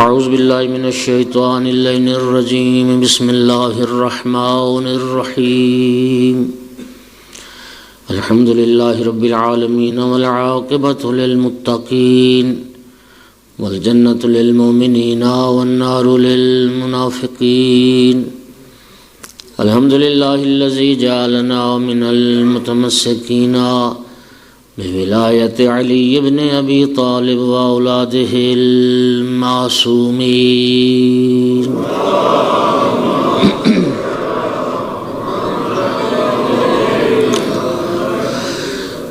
اعوذ باللہ من الشیطان اللعین الرجیم بسم اللہ الرحمن الرحیم الحمد للہ رب العالمین والعاقبۃ للمتقین والجنۃ للمؤمنین والنار للمنافقین الحمد للہ الذی جعلنا من المتمسکین بولایت علی بن ابی طالب واولادہ المعصومین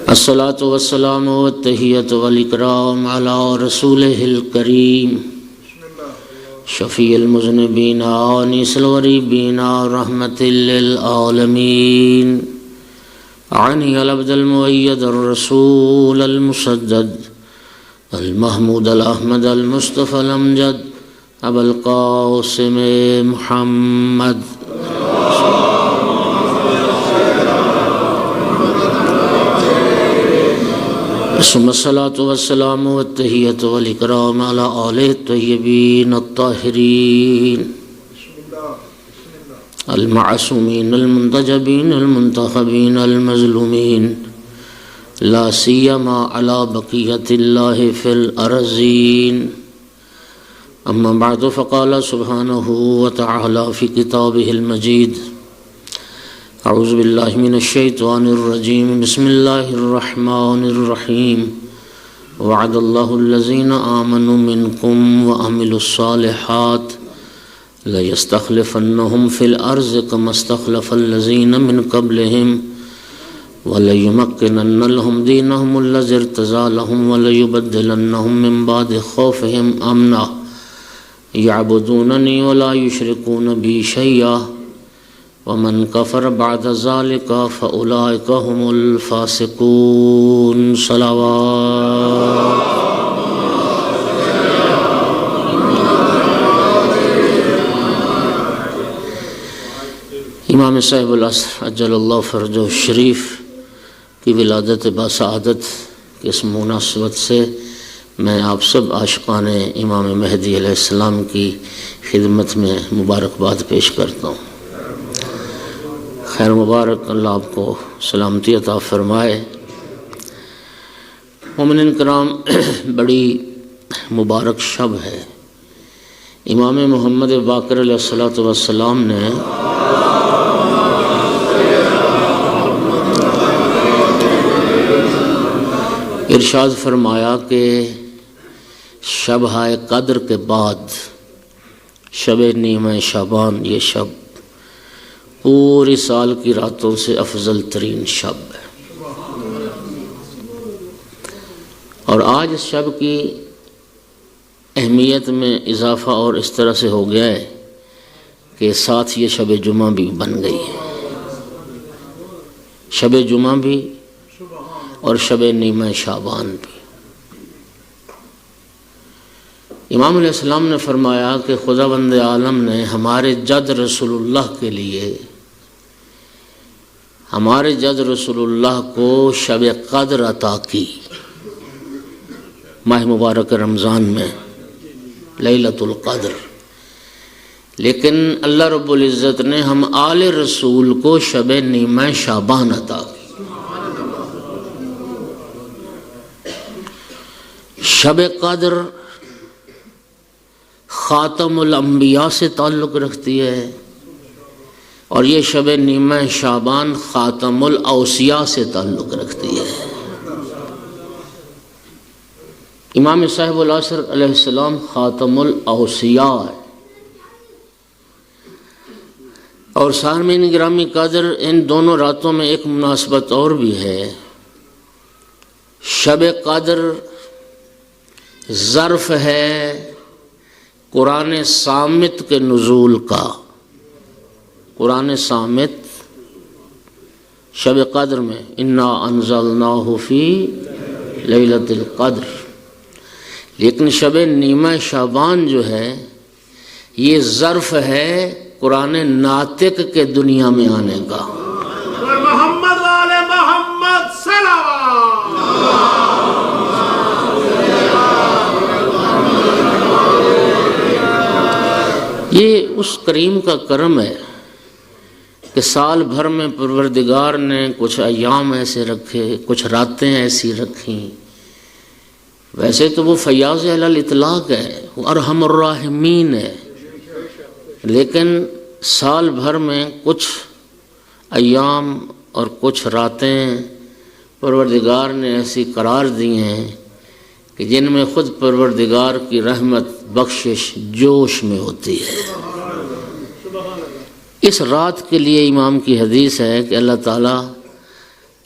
الصلاۃ والسلام والتحیۃ والاکرام علی رسولہ الکریم شفیع المذنبین انیس الغریبین رحمۃ للعالمین عنی العبد المؤید الرسول المسدد المحمود الاحمد المصطفى الامجد ابا القاسم محمد ثم الصلاة والسلام والتحیۃ والاکرام علی آلہ الطیبین الطاہرین المعصومین المنتجبین المنتخبین المظلومین لا سیما علی بقیت اللہ فی الارضین اما بعد فقال سبحانہ وتعالی فی کتابہ المجید اعوذ باللہ من الشیطان الرجیم بسم اللہ الرحمن الرحیم وعد اللہ الذین آمنوا منکم وعملوا الصالحات لَيَسْتَخْلِفَنَّهُمْ فِي الْأَرْضِ كَمَا اسْتَخْلَفَ الَّذِينَ مِنْ قَبْلِهِمْ وَلَيُمَكِّنَنَّ لَهُمْ دِينَهُمُ الَّذِي ارْتَضَىٰ لَهُمْ وَلَيُبَدِّلَنَّهُمْ مِنْ بَعْدِ خَوْفِهِمْ أَمْنًا يَعْبُدُونَنِي وَلَا يُشْرِكُونَ بِي شَيْئًا وَمَنْ كَفَرَ بَعْدَ ذَلِكَ فَأُولَٰئِكَ هُمُ الْفَاسِقُونَ صلوات امام صاحب العصر عجل اللہ فرجہ الشریف کی ولادت باسعادت کی اس مناسبت سے میں آپ سب عاشقان امام مہدی علیہ السلام کی خدمت میں مبارکباد پیش کرتا ہوں۔ خیر مبارک، اللہ آپ کو سلامتی عطا فرمائے۔ مومنین کرام، بڑی مبارک شب ہے۔ امام محمد باقر علیہ السلام نے ارشاد فرمایا کہ شب قدر کے بعد شب نیمہ شعبان، یہ شب پوری سال کی راتوں سے افضل ترین شب ہے، اور آج اس شب کی اہمیت میں اضافہ اور اس طرح سے ہو گیا ہے کہ ساتھ یہ شب جمعہ بھی بن گئی ہے۔ شب جمعہ بھی اور شب نیمہ شعبان بھی۔ امام علیہ السلام نے فرمایا کہ خداوند عالم نے ہمارے جد رسول اللہ کے لیے، ہمارے جد رسول اللہ کو شب قدر عطا کی ماہ مبارک رمضان میں، لیلۃ القدر، لیکن اللہ رب العزت نے ہم آل رسول کو شب نیمہ شعبان عطا کی۔ شب قدر خاتم الانبیاء سے تعلق رکھتی ہے، اور یہ شب نیمہ شعبان خاتم الاوصیاء سے تعلق رکھتی ہے۔ امام صاحب العصر علیہ السلام خاتم الاوصیاء ہے۔ اور سامعین گرامی قدر، ان دونوں راتوں میں ایک مناسبت اور بھی ہے۔ شب قدر ظرف ہے قرآن صامت کے نزول کا۔ قرآن صامت شب قدر میں انا انزلناہ فی لیلۃ القدر، لیکن شب نیمہ شعبان جو ہے یہ ظرف ہے قرآن ناطق کے دنیا میں آنے کا۔ محمد والے محمد صلوات یہ اس کریم کا کرم ہے کہ سال بھر میں پروردگار نے کچھ ایام ایسے رکھے، کچھ راتیں ایسی رکھیں۔ ویسے تو وہ فیاض علی الاطلاق ہے، وہ ارحم الراحمین ہے، لیکن سال بھر میں کچھ ایام اور کچھ راتیں پروردگار نے ایسی قرار دی ہیں کہ جن میں خود پروردگار کی رحمت بخشش جوش میں ہوتی ہے۔ اس رات کے لیے امام کی حدیث ہے کہ اللہ تعالیٰ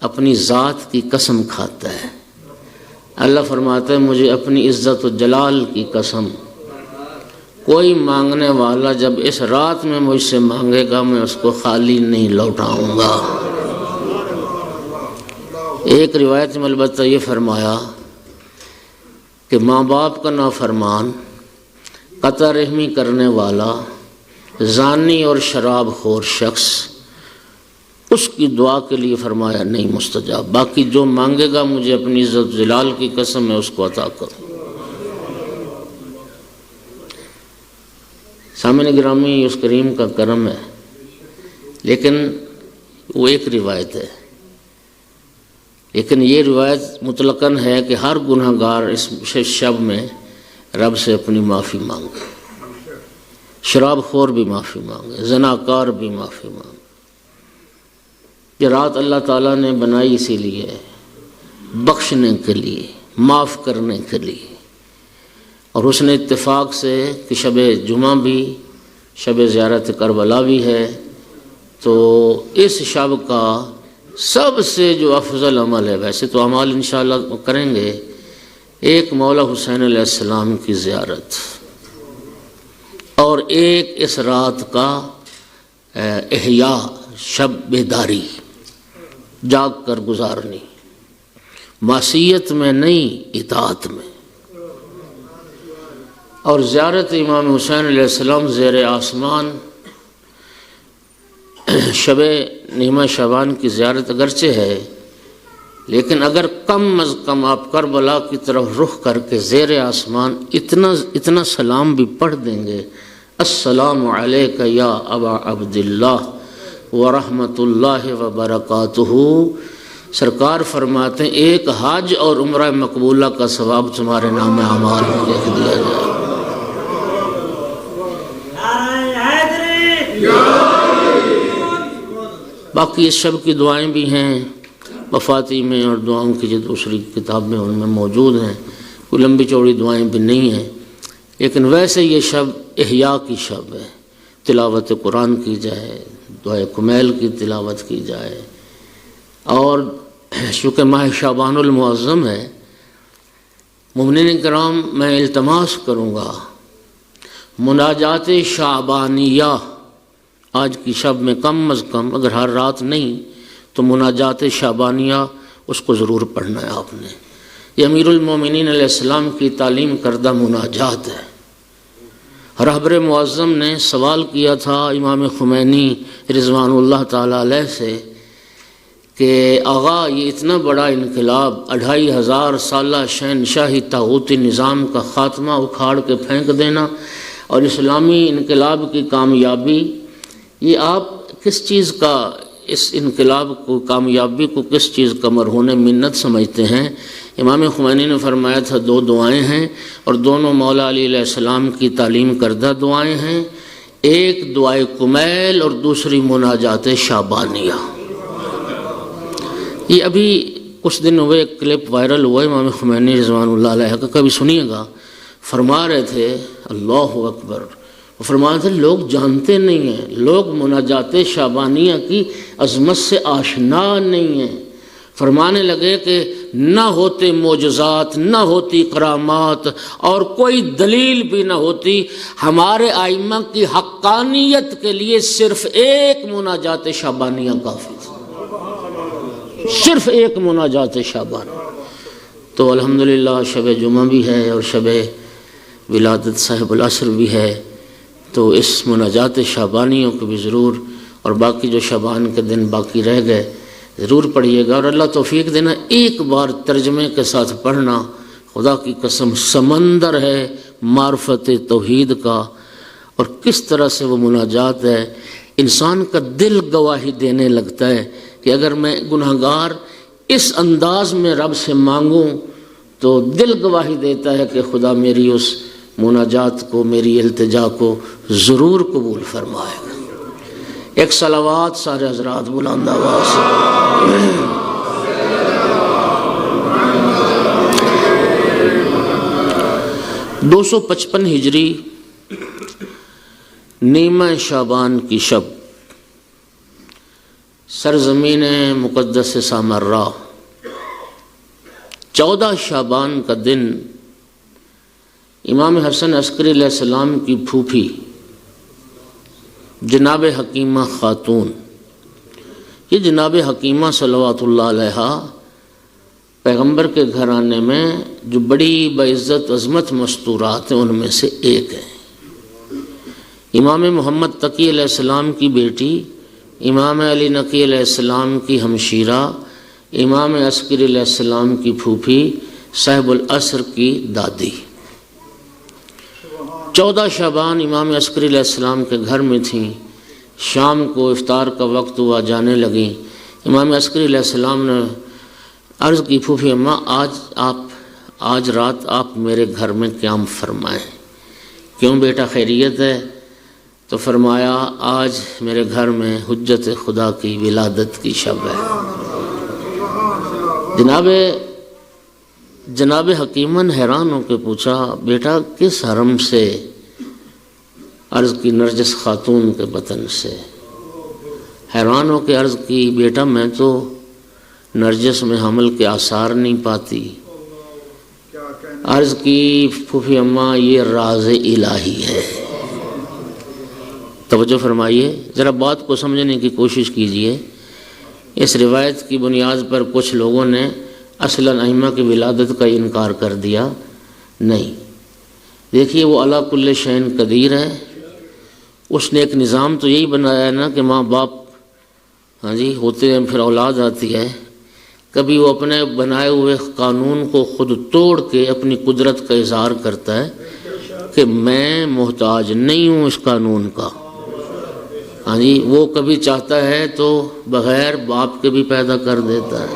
اپنی ذات کی قسم کھاتا ہے۔ اللہ فرماتا ہے مجھے اپنی عزت و جلال کی قسم، کوئی مانگنے والا جب اس رات میں مجھ سے مانگے گا میں اس کو خالی نہیں لوٹاؤں گا۔ ایک روایت میں البتہ یہ فرمایا کہ ماں باپ کا نافرمان، قطع رحمی کرنے والا، زانی اور شراب خور شخص، اس کی دعا کے لیے فرمایا نہیں مستجاب، باقی جو مانگے گا مجھے اپنی عزت جلال کی قسم میں اس کو عطا کروں۔ سامعین گرامی، اس کریم کا کرم ہے، لیکن وہ ایک روایت ہے، لیکن یہ روایت مطلقاً ہے کہ ہر گناہ گار اس شب میں رب سے اپنی معافی مانگے، شراب خور بھی معافی مانگے، زناکار بھی معافی مانگے۔ یہ رات اللہ تعالیٰ نے بنائی اسی لیے، بخشنے کے لیے، معاف کرنے کے لیے، اور اس نے اتفاق سے کہ شب جمعہ بھی، شب زیارت کربلا بھی ہے، تو اس شب کا سب سے جو افضل عمل ہے، ویسے تو اعمال انشاءاللہ کریں گے، ایک مولا حسین علیہ السلام کی زیارت، اور ایک اس رات کا احیاء، شب بیداری، جاگ کر گزارنی، معصیت میں نہیں اطاعت میں۔ اور زیارت امام حسین علیہ السلام زیر آسمان، شب نیمہ شعبان کی زیارت اگرچہ ہے، لیکن اگر کم از کم آپ کربلا کی طرف رخ کر کے زیر آسمان اتنا سلام بھی پڑھ دیں گے، السلام علیک یا ابا عبداللہ ورحمۃ اللہ وبرکاتہ، سرکار فرماتے ہیں ایک حج اور عمرہ مقبولہ کا ثواب تمہارے نام اعمال میں لکھ دیا جائے۔ باقی اس شب کی دعائیں بھی ہیں مفاتیح میں، اور دعاؤں کی جو دوسری کتاب میں ان میں موجود ہیں، کوئی لمبی چوڑی دعائیں بھی نہیں ہیں، لیکن ویسے یہ شب احیاء کی شب ہے، تلاوت قرآن کی جائے، دعائے کمیل کی تلاوت کی جائے، اور چونکہ ماہ شعبان المعظم ہے، مومنین کرام میں التماس کروں گا مناجات شعبانیہ آج کی شب میں کم از کم، اگر ہر رات نہیں تو مناجات شعبانیہ اس کو ضرور پڑھنا ہے آپ نے۔ یہ امیر المومنین علیہ السلام کی تعلیم کردہ مناجات ہے۔ رہبر معظم نے سوال کیا تھا امام خمینی رضوان اللہ تعالیٰ علیہ سے کہ آغا یہ اتنا بڑا انقلاب، 2500 سالہ شہنشاہی طاغوتی نظام کا خاتمہ اکھاڑ کے پھینک دینا اور اسلامی انقلاب کی کامیابی، یہ آپ کس چیز کا، اس انقلاب کو، کامیابی کو کس چیز کا مرہون منت سمجھتے ہیں؟ امام خمینی نے فرمایا تھا 2 دعائیں ہیں، اور دونوں مولا علی علیہ السلام کی تعلیم کردہ دعائیں ہیں، ایک دعائے کمیل اور دوسری مناجات شعبانیہ۔ یہ ابھی کچھ دن ہوئے ایک کلپ وائرل ہوا امام خمینی رضوان اللہ علیہ کا، کبھی سنیے گا، فرما رہے تھے اللہ اکبر، وہ فرما رہے تھے لوگ جانتے نہیں ہیں، لوگ مناجات شعبانیہ کی عظمت سے آشنا نہیں ہیں۔ فرمانے لگے کہ نہ ہوتے معجزات، نہ ہوتی کرامات، اور کوئی دلیل بھی نہ ہوتی، ہمارے ائمہ کی حقانیت کے لیے صرف ایک مناجات شعبانیہ کافی تھی، صرف ایک مناجات شعبانیہ۔ تو الحمدللہ شب جمعہ بھی ہے اور شب ولادت صاحب العصر بھی ہے، تو اس مناجات شعبانیوں کو بھی ضرور، اور باقی جو شعبان کے دن باقی رہ گئے ضرور پڑھیے گا، اور اللہ توفیق دینا ایک بار ترجمے کے ساتھ پڑھنا، خدا کی قسم سمندر ہے معرفت توحید کا، اور کس طرح سے وہ مناجات ہے، انسان کا دل گواہی دینے لگتا ہے کہ اگر میں گناہگار اس انداز میں رب سے مانگوں تو دل گواہی دیتا ہے کہ خدا میری اس مناجات کو، میری التجا کو ضرور قبول فرمائے گا۔ ایک صلوات سارے حضرات بلند آواز سے۔ 255 ہجری نیمہ شعبان کی شب، سرزمین مقدس سامرہ، 14 شعبان کا دن، امام حسن عسکری علیہ السلام کی پھوپھی جناب حکیمہ خاتون، یہ جناب حکیمہ صلوات اللہ علیہ پیغمبر کے گھرانے میں جو بڑی بعزت عظمت مستورات ہیں ان میں سے ایک ہے۔ امام محمد تقی علیہ السلام کی بیٹی، امام علی نقی علیہ السلام کی ہمشیرہ، امام عسکری علیہ السلام کی پھوپھی، صاحب العصر کی دادی۔ 14 شعبان امام عسکری علیہ السلام کے گھر میں تھیں۔ شام کو افطار کا وقت ہوا، جانے لگیں۔ امام عسکری علیہ السلام نے عرض کی، پھوپھی اماں آج رات آپ میرے گھر میں قیام فرمائیں۔ کیوں بیٹا، خیریت ہے؟ تو فرمایا آج میرے گھر میں حجت خدا کی ولادت کی شب ہے۔ جناب حکیمہ نے حیران ہو کے پوچھا، بیٹا کس حرم سے؟ عرض کی نرجس خاتون کے بطن سے۔ حیران ہو کے عرض کی، بیٹا میں تو نرجس میں حمل کے آثار نہیں پاتی۔ عرض کی، پھوپھی اماں یہ راز الہی ہے۔ توجہ فرمائیے، ذرا بات کو سمجھنے کی کوشش کیجئے۔ اس روایت کی بنیاد پر کچھ لوگوں نے اصلاً ائمہ کی ولادت کا انکار کر دیا۔ نہیں، دیکھیے وہ علی کل شیء قدیر ہے۔ اس نے ایک نظام تو یہی بنایا ہے نا کہ ماں باپ ہوتے ہیں، پھر اولاد آتی ہے۔ کبھی وہ اپنے بنائے ہوئے قانون کو خود توڑ کے اپنی قدرت کا اظہار کرتا ہے کہ میں محتاج نہیں ہوں اس قانون کا۔ وہ کبھی چاہتا ہے تو بغیر باپ کے بھی پیدا کر دیتا ہے،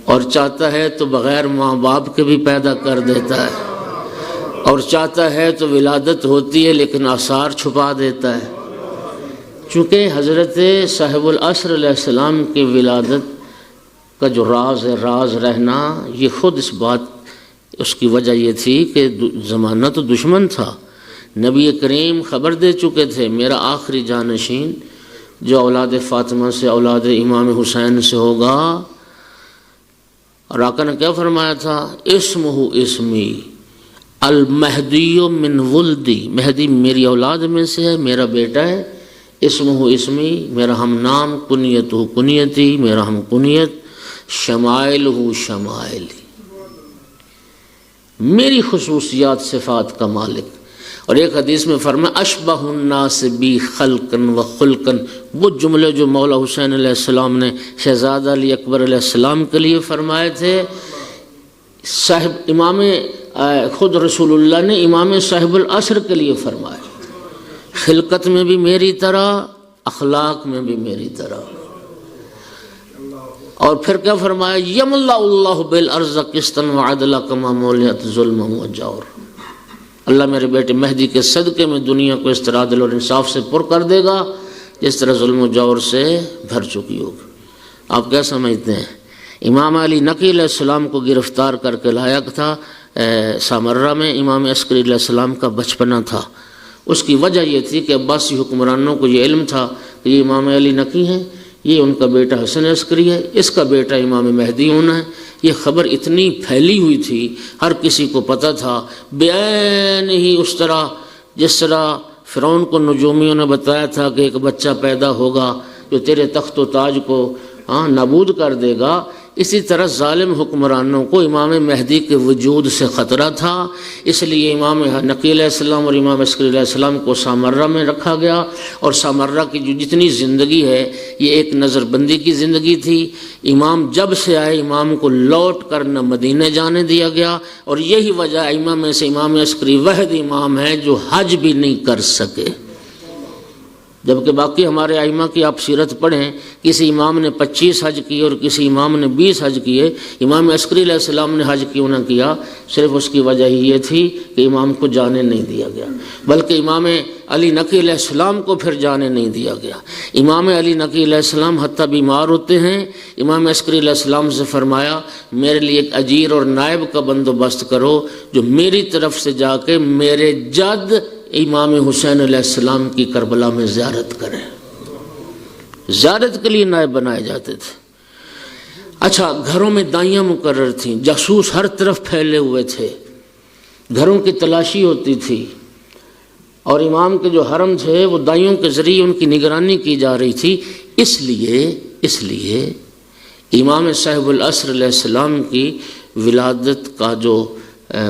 اور چاہتا ہے تو بغیر ماں باپ کے بھی پیدا کر دیتا ہے، اور چاہتا ہے تو ولادت ہوتی ہے لیکن آثار چھپا دیتا ہے۔ چونکہ حضرت صاحب العصر علیہ السلام کی ولادت کا جو راز رہنا، یہ خود اس بات، اس کی وجہ یہ تھی کہ زمانہ تو دشمن تھا۔ نبی کریم خبر دے چکے تھے میرا آخری جانشین جو اولاد فاطمہ سے، اولاد امام حسین سے ہوگا۔ اور آقا نے کیا فرمایا تھا؟ اسمہ اسمی المہدی من ولدی، مہدی میری اولاد میں سے ہے، میرا بیٹا ہے۔ اسمہ اسمی، میرا ہم نام، کنیتہ کنیتی، میرا ہم کنیت، شمائلہ شمائلی، میری خصوصیات صفات کا مالک۔ اور ایک حدیث میں فرمایا اشبہ الناس بی خلقا و خلقا، وہ جملے جو مولا حسین علیہ السلام نے شہزادہ علی اکبر علیہ السلام کے لیے فرمائے تھے، خود رسول اللہ نے امام صاحب العصر کے لیے فرمائے، خلقت میں بھی میری طرح، اخلاق میں بھی میری طرح۔ اور پھر کیا فرمایا؟ یملا اللہ بالارض قسطا وعدلا کما مولیت ظلم و جور، اللہ میرے بیٹے مہدی کے صدقے میں دنیا کو اس طرح عدل اور انصاف سے پر کر دے گا جس طرح ظلم و جور سے بھر چکی ہوگی۔ آپ کیا سمجھتے ہیں؟ امام علی نقی علیہ السلام کو گرفتار کر کے لایا تھا سامرہ میں، امام عسکری علیہ السلام کا بچپنا تھا۔ اس کی وجہ یہ تھی کہ عباسی حکمرانوں کو یہ علم تھا کہ یہ امام علی نقی ہیں، یہ ان کا بیٹا حسن عسکری ہے، اس کا بیٹا امام مہدی ہونا ہے۔ یہ خبر اتنی پھیلی ہوئی تھی، ہر کسی کو پتہ تھا، بعین ہی اس طرح جس طرح فرعون کو نجومیوں نے بتایا تھا کہ ایک بچہ پیدا ہوگا جو تیرے تخت و تاج کو نابود کر دے گا، اسی طرح ظالم حکمرانوں کو امام مہدی کے وجود سے خطرہ تھا، اس لیے امام نقی علیہ السلام اور امام عسکری علیہ السلام کو سامرہ میں رکھا گیا، اور سامرہ کی جو جتنی زندگی ہے یہ ایک نظر بندی کی زندگی تھی۔ امام جب سے آئے امام کو لوٹ کر نہ مدینہ جانے دیا گیا، اور یہی وجہ ائمہ میں سے امام عسکری واحد امام ہے جو حج بھی نہیں کر سکے، جبکہ باقی ہمارے ائمہ کی آپ سیرت پڑھیں، کسی امام نے 25 حج کیے اور کسی امام نے 20 حج کیے، امام عسکری علیہ السلام نے حج کیوں نہ کیا؟ صرف اس کی وجہ ہی یہ تھی کہ امام کو جانے نہیں دیا گیا، بلکہ امام علی نقی علیہ السلام کو پھر جانے نہیں دیا گیا۔ امام علی نقی علیہ السلام حتیٰ بیمار ہوتے ہیں، امام عسکری علیہ السلام سے فرمایا میرے لیے ایک اجیر اور نائب کا بندوبست کرو جو میری طرف سے جا کے میرے جد امام حسین علیہ السلام کی کربلا میں زیارت کریں۔ زیارت کے لیے نائب بنائے جاتے تھے۔ اچھا، گھروں میں دائیاں مقرر تھیں، جاسوس ہر طرف پھیلے ہوئے تھے، گھروں کی تلاشی ہوتی تھی، اور امام کے جو حرم تھے وہ دائیوں کے ذریعے ان کی نگرانی کی جا رہی تھی۔ اس لیے امام صاحب العصر علیہ السلام کی ولادت کا جو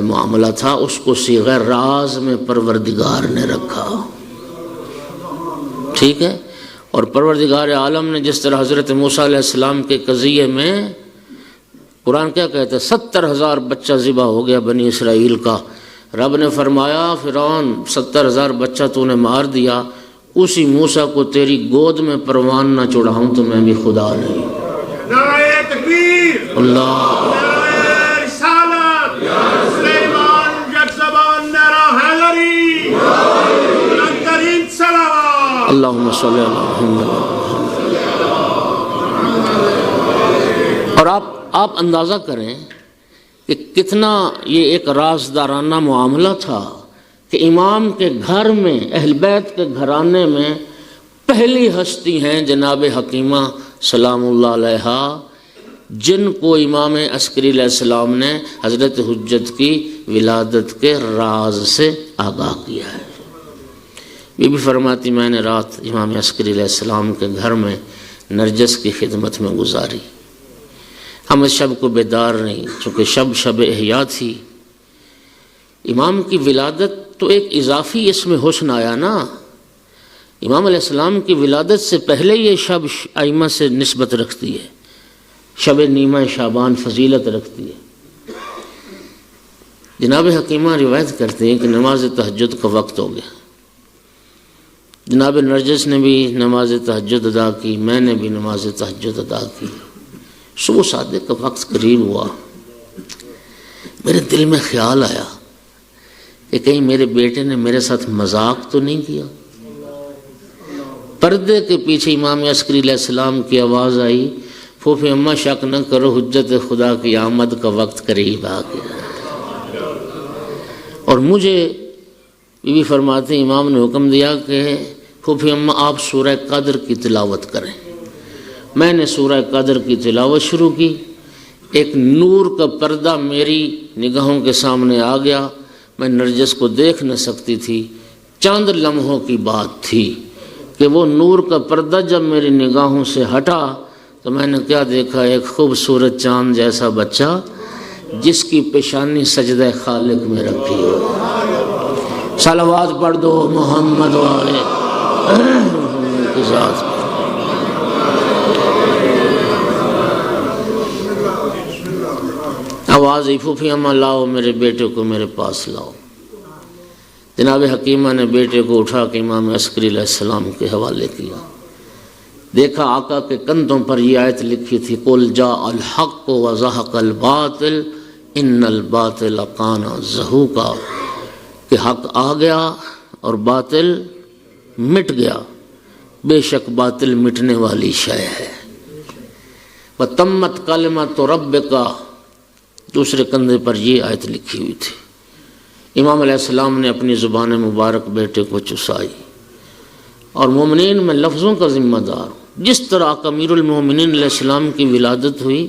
معاملہ تھا اس کو صیغہ راز میں پروردگار نے رکھا، ٹھیک ہے؟ اور پروردگار عالم نے جس طرح حضرت موسیٰ علیہ السلام کے قضیے میں قرآن کیا کہتا ہے، 70,000 بچہ ذبح ہو گیا بنی اسرائیل کا، رب نے فرمایا فرعون 70,000 بچہ تو نے مار دیا، اسی موسیٰ کو تیری گود میں پروان نہ چڑھاؤں تو میں بھی خدا نہیں۔ نعرہ تکبیر، اللہ نعرہ رسالت، سلیمان جگزبان، نعرہ حیدری، بلند ترین صلوات۔ اللہم صلی اللہ علیہ وسلم۔ اور آپ اندازہ کریں کہ کتنا یہ ایک رازدارانہ معاملہ تھا کہ امام کے گھر میں، اہل بیت کے گھرانے میں پہلی ہستی ہیں جناب حکیمہ سلام اللہ علیہا، جن کو امام عسکری علیہ السلام نے حضرت حجت کی ولادت کے راز سے آگاہ کیا ہے۔ یہ بھی فرماتی میں نے رات امام عسکری علیہ السلام کے گھر میں نرجس کی خدمت میں گزاری، ہم اس شب کو بیدار نہیں، چونکہ شب احیاء تھی۔ امام کی ولادت تو ایک اضافی اس میں حسن آیا نا، امام علیہ السلام کی ولادت سے پہلے یہ شب ائمہ سے نسبت رکھتی ہے، شب نیمہ شعبان فضیلت رکھتی ہے۔ جناب حکیمہ روایت کرتے ہیں کہ نماز تہجد کا وقت ہو گیا، جناب نرجس نے بھی نماز تہجد ادا کی، میں نے بھی نماز تہجد ادا کی، صبح صادق کا وقت قریب ہوا، میرے دل میں خیال آیا کہ کہیں میرے بیٹے نے میرے ساتھ مذاق تو نہیں کیا۔ پردے کے پیچھے امام عسکری علیہ السلام کی آواز آئی، پھوپھی اماں شک نہ کرو، حجت خدا کی آمد کا وقت قریب آ گیا۔ اور مجھے بی بی فرماتے ہیں امام نے حکم دیا کہ پھوپھی اماں آپ سورہ قدر کی تلاوت کریں۔ میں نے سورہ قدر کی تلاوت شروع کی، ایک نور کا پردہ میری نگاہوں کے سامنے آ گیا، میں نرجس کو دیکھ نہ سکتی تھی، چند لمحوں کی بات تھی کہ وہ نور کا پردہ جب میری نگاہوں سے ہٹا تو میں نے کیا دیکھا، ایک خوبصورت چاند جیسا بچہ جس کی پیشانی سجدہ خالق میں رکھی ہو۔ صلوات پڑھ دو محمد والے کی ذات۔ آواز ہی پھوپھی اماں لاؤ میرے بیٹے کو میرے پاس لاؤ۔ جناب حکیمہ نے بیٹے کو اٹھا کے امام عسکری علیہ السلام کے حوالے کیا، دیکھا آقا کے کندھوں پر یہ آیت لکھی تھی، قُلْ جَاءَ الْحَقُّ وَزَهَقَ الْبَاطِلُ إِنَّ الْبَاطِلَ كَانَ زَهُوقًا، کہ حق آ گیا اور باطل مٹ گیا، بے شک باطل مٹنے والی شے ہے۔ وَتَمَّتْ كَلِمَةُ رَبِّكَ، دوسرے کندھے پر یہ آیت لکھی ہوئی تھی۔ امام علیہ السلام نے اپنی زبان مبارک بیٹے کو چسائی، اور مومنین میں لفظوں کا ذمہ دار ہوں۔ جس طرح امیر المومنین علیہ السلام کی ولادت ہوئی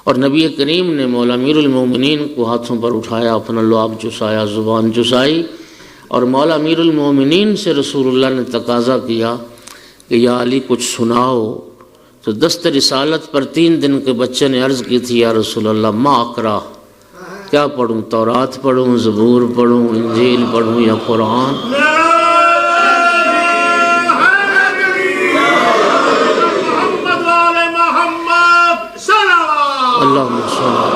اور نبی کریم نے مولا امیر المومنین کو ہاتھوں پر اٹھایا، اپنا لعاب چسایا، زبان چسائی، اور مولا امیر المومنین سے رسول اللہ نے تقاضا کیا کہ یا علی کچھ سناؤ، تو دست رسالت پر 3 دن کے بچے نے عرض کی تھی یا رسول اللہ ما اقرا، کیا پڑھوں؟ تورات پڑھوں، زبور پڑھوں، انجیل پڑھوں یا قرآن؟ اللہم صل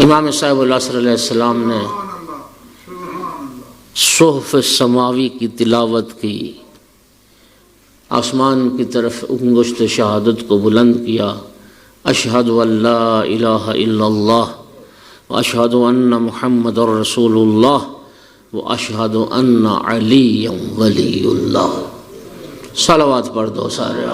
امام صاحب العصر علیہ السلام نے صحف سماوی کی تلاوت کی، آسمان کی طرف انگشت شہادت کو بلند کیا، اشہد ان لا الہ الا اللہ واشہد ان محمد رسول اللہ واشہد ان علی ولی اللہ۔ صلوات پڑھ دو سارے۔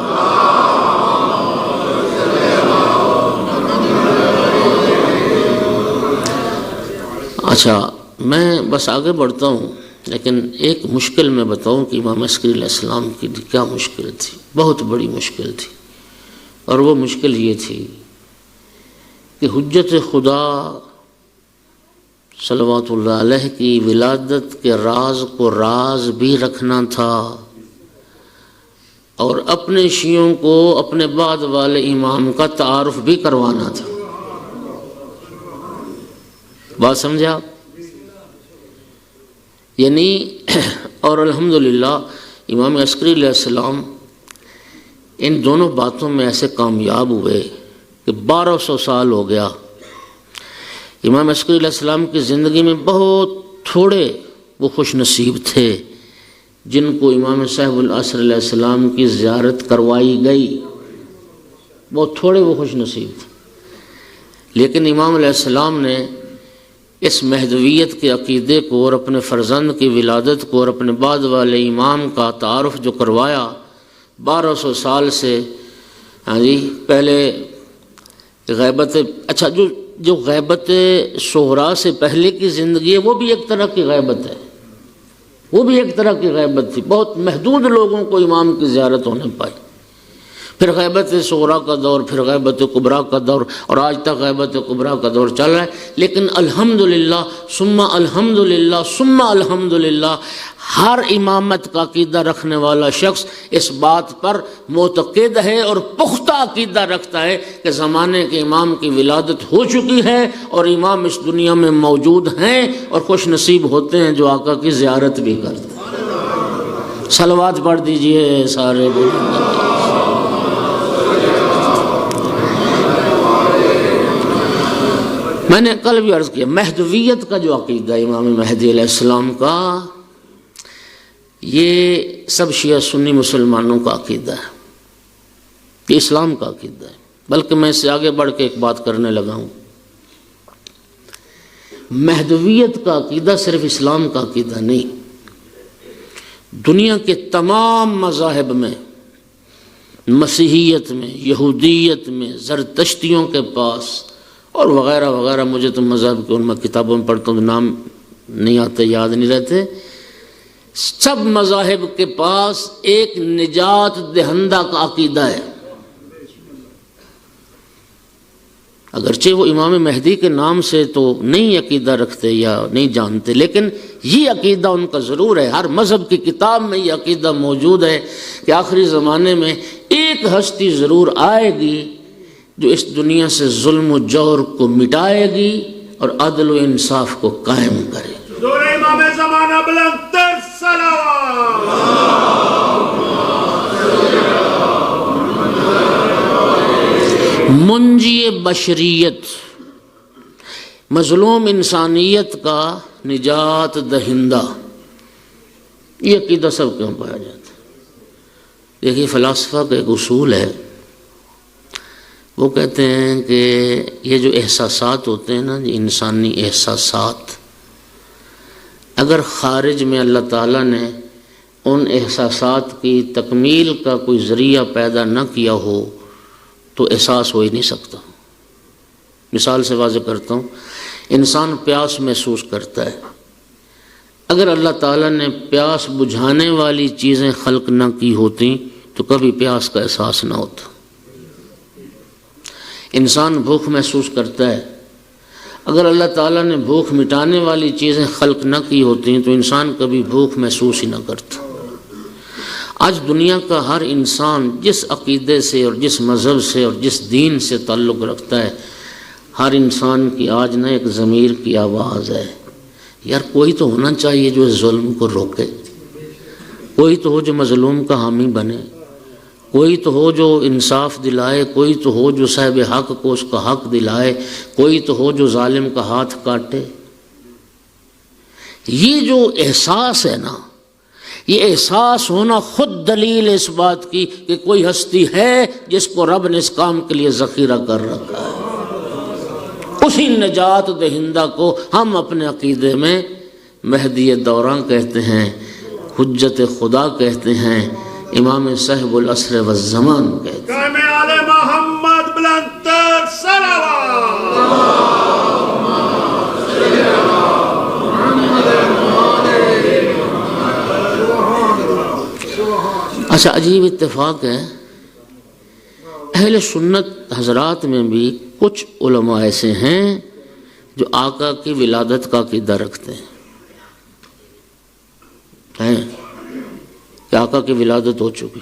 اچھا میں بس آگے بڑھتا ہوں، لیکن ایک مشکل میں بتاؤں کہ امام عسکری علیہ السلام کی کیا مشکل تھی، بہت بڑی مشکل تھی، اور وہ مشکل یہ تھی کہ حجت خدا صلوات اللہ علیہ کی ولادت کے راز کو راز بھی رکھنا تھا، اور اپنے شیعوں کو اپنے بعد والے امام کا تعارف بھی کروانا تھا۔ بات سمجھے آپ؟ یعنی اور الحمدللہ امام عسکری علیہ السلام ان دونوں باتوں میں ایسے کامیاب ہوئے کہ 1200 سال ہو گیا۔ امام عسکری علیہ السلام کی زندگی میں بہت تھوڑے وہ خوش نصیب تھے جن کو امام صاحب العصر علیہ السلام کی زیارت کروائی گئی، بہت تھوڑے وہ خوش نصیب تھے، لیکن امام علیہ السلام نے اس مہدویت کے عقیدے کو اور اپنے فرزند کی ولادت کو اور اپنے بعد والے امام کا تعارف جو کروایا 1200 سال سے، پہلے غیبت، اچھا جو غیبت صغریٰ سے پہلے کی زندگی ہے وہ بھی ایک طرح کی غیبت ہے، وہ بھی ایک طرح کی غیبت تھی، بہت محدود لوگوں کو امام کی زیارت ہونے پائی۔ پھر غیبت صغریٰ کا دور، پھر غیبت کبریٰ کا دور، اور آج تک غیبت کبریٰ کا دور چل رہا ہے، لیکن الحمدللہ ثم الحمدللہ ثم الحمدللہ ہر امامت کا عقیدہ رکھنے والا شخص اس بات پر معتقد ہے اور پختہ عقیدہ رکھتا ہے کہ زمانے کے امام کی ولادت ہو چکی ہے اور امام اس دنیا میں موجود ہیں اور خوش نصیب ہوتے ہیں جو آقا کی زیارت بھی کرتے ہیں۔ صلوات پڑھ دیجئے سارے بولیں۔ میں نے کل بھی عرض کیا، مہدویت کا جو عقیدہ امام مہدی علیہ السلام کا، یہ سب شیعہ سنی مسلمانوں کا عقیدہ ہے، یہ اسلام کا عقیدہ ہے، بلکہ میں اس سے آگے بڑھ کے ایک بات کرنے لگا ہوں۔ مہدویت کا عقیدہ صرف اسلام کا عقیدہ نہیں، دنیا کے تمام مذاہب میں، مسیحیت میں، یہودیت میں، زرتشتیوں کے پاس اور وغیرہ وغیرہ، مجھے تو مذہب کے ان میں کتابوں میں پڑھتا ہوں نام نہیں آتے، یاد نہیں رہتے، سب مذاہب کے پاس ایک نجات دہندہ کا عقیدہ ہے، اگرچہ وہ امام مہدی کے نام سے تو نہیں عقیدہ رکھتے یا نہیں جانتے، لیکن یہ عقیدہ ان کا ضرور ہے، ہر مذہب کی کتاب میں یہ عقیدہ موجود ہے کہ آخری زمانے میں ایک ہستی ضرور آئے گی جو اس دنیا سے ظلم و جور کو مٹائے گی اور عدل و انصاف کو قائم کرے گی۔ حضور امام زمانہ بلند تر صلوات۔ منجی بشریت، مظلوم انسانیت کا نجات دہندہ، یہ عقیدہ سب کیوں پایا جاتا ہے؟ دیکھیے فلاسفہ کا ایک اصول ہے، وہ کہتے ہیں کہ یہ جو احساسات ہوتے ہیں نا، انسانی احساسات، اگر خارج میں اللہ تعالیٰ نے ان احساسات کی تکمیل کا کوئی ذریعہ پیدا نہ کیا ہو تو احساس ہو ہی نہیں سکتا۔ مثال سے واضح کرتا ہوں، انسان پیاس محسوس کرتا ہے، اگر اللہ تعالیٰ نے پیاس بجھانے والی چیزیں خلق نہ کی ہوتی تو کبھی پیاس کا احساس نہ ہوتا۔ انسان بھوک محسوس کرتا ہے، اگر اللہ تعالیٰ نے بھوک مٹانے والی چیزیں خلق نہ کی ہوتی تو انسان کبھی بھوک محسوس ہی نہ کرتا۔ آج دنیا کا ہر انسان جس عقیدے سے اور جس مذہب سے اور جس دین سے تعلق رکھتا ہے، ہر انسان کی آج نہ ایک ضمیر کی آواز ہے، یار کوئی تو ہونا چاہیے جو اس ظلم کو روکے، کوئی تو ہو جو مظلوم کا حامی بنے، کوئی تو ہو جو انصاف دلائے، کوئی تو ہو جو صاحب حق کو اس کا حق دلائے، کوئی تو ہو جو ظالم کا ہاتھ کاٹے۔ یہ جو احساس ہے نا، یہ احساس ہونا خود دلیل اس بات کی کہ کوئی ہستی ہے جس کو رب نے اس کام کے لیے ذخیرہ کر رکھا ہے۔ اسی نجات دہندہ کو ہم اپنے عقیدے میں مہدی دوراں کہتے ہیں، حجت خدا کہتے ہیں، امام صاحب العصر والزمان کہتے ہیں۔ قائم آل محمد بلندتر صلوات۔ اچھا، عجیب اتفاق ہے، اہل سنت حضرات میں بھی کچھ علماء ایسے ہیں جو آقا کی ولادت کا عقیدہ رکھتے ہیں کہ آقا کی ولادت ہو چکی،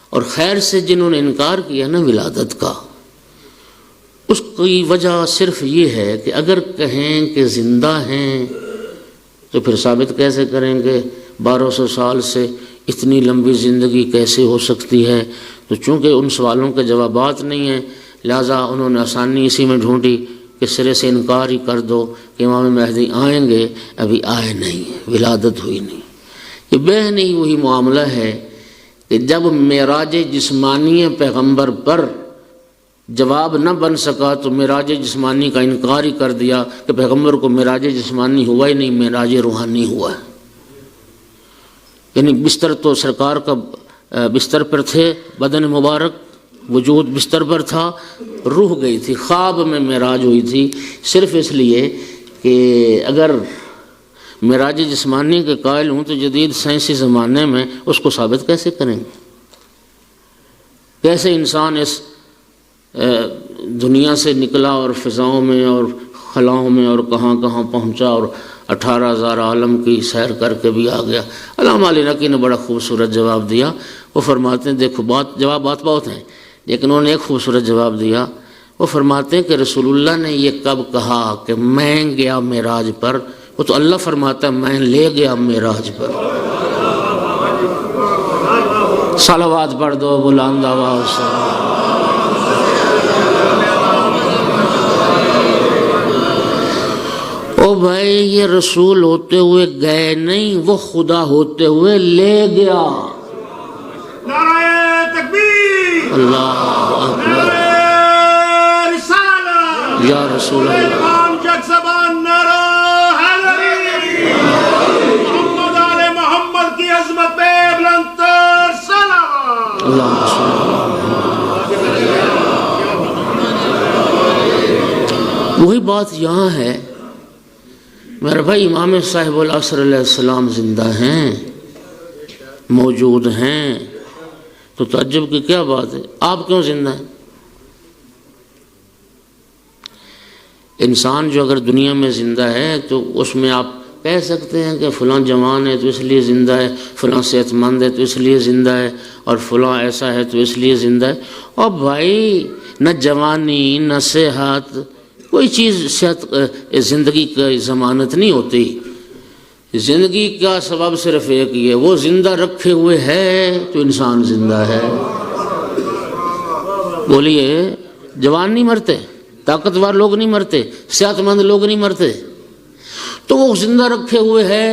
اور خیر سے جنہوں نے انکار کیا نا ولادت کا، اس کی وجہ صرف یہ ہے کہ اگر کہیں کہ زندہ ہیں تو پھر ثابت کیسے کریں گے 1200 سال سے اتنی لمبی زندگی کیسے ہو سکتی ہے؟ تو چونکہ ان سوالوں کے جوابات نہیں ہیں، لہٰذا انہوں نے آسانی اسی میں ڈھونڈی کہ سرے سے انکار ہی کر دو کہ امام مہدی آئیں گے، ابھی آئے نہیں، ولادت ہوئی نہیں۔ یہ بے نہیں وہی معاملہ ہے کہ جب معراج جسمانی پیغمبر پر جواب نہ بن سکا تو معراج جسمانی کا انکار ہی کر دیا کہ پیغمبر کو معراج جسمانی ہوا ہی نہیں، معراج روحانی ہوا ہے۔ یعنی بستر تو سرکار کا بستر پر تھے، بدن مبارک وجود بستر پر تھا، روح گئی تھی، خواب میں معراج ہوئی تھی، صرف اس لیے کہ اگر معراج جسمانی کے قائل ہوں تو جدید سائنسی زمانے میں اس کو ثابت کیسے کریں گے؟ کیسے انسان اس دنیا سے نکلا اور فضاؤں میں اور خلاؤں میں اور کہاں کہاں پہنچا اور 18,000 عالم کی سیر کر کے بھی آ گیا؟ علامہ علی نقی نے بڑا خوبصورت جواب دیا۔ وہ فرماتے ہیں، دیکھو جوابات بہت ہیں لیکن انہوں نے ایک خوبصورت جواب دیا۔ وہ فرماتے ہیں کہ رسول اللہ نے یہ کب کہا کہ میں گیا معراج پر؟ وہ تو اللہ فرماتا ہے میں لے گیا معراج پر۔ صلوات پڑھ دو بلند آواز سے۔ او بھائی، یہ رسول ہوتے ہوئے گئے نہیں، وہ خدا ہوتے ہوئے لے گیا۔ نعرہ تکبیر، اللہ اکبر، نعرہ رسالہ، یا رسول اللہ، امام جگ زبان نعرہ حیدری، محمد آل محمد کی عظمت پہ بلندتر صلوات۔ اللہ رسول اللہ۔ وہی بات یہاں ہے میرے بھائی، امام صاحب العصر علیہ السلام زندہ ہیں، موجود ہیں، تو تعجب کی کیا بات ہے؟ آپ کیوں زندہ ہیں؟ انسان جو اگر دنیا میں زندہ ہے تو اس میں آپ کہہ سکتے ہیں کہ فلاں جوان ہے تو اس لیے زندہ ہے، فلاں صحت مند ہے تو اس لیے زندہ ہے، اور فلاں ایسا ہے تو اس لیے زندہ ہے۔ اور بھائی، نہ جوانی نہ صحت، کوئی چیز صحت زندگی کی ضمانت نہیں ہوتی۔ زندگی کا سبب صرف ایک ہی ہے، وہ زندہ رکھے ہوئے ہے تو انسان زندہ ہے۔ بولیے، جوان نہیں مرتے، طاقتور لوگ نہیں مرتے، صحت مند لوگ نہیں مرتے، تو وہ زندہ رکھے ہوئے ہے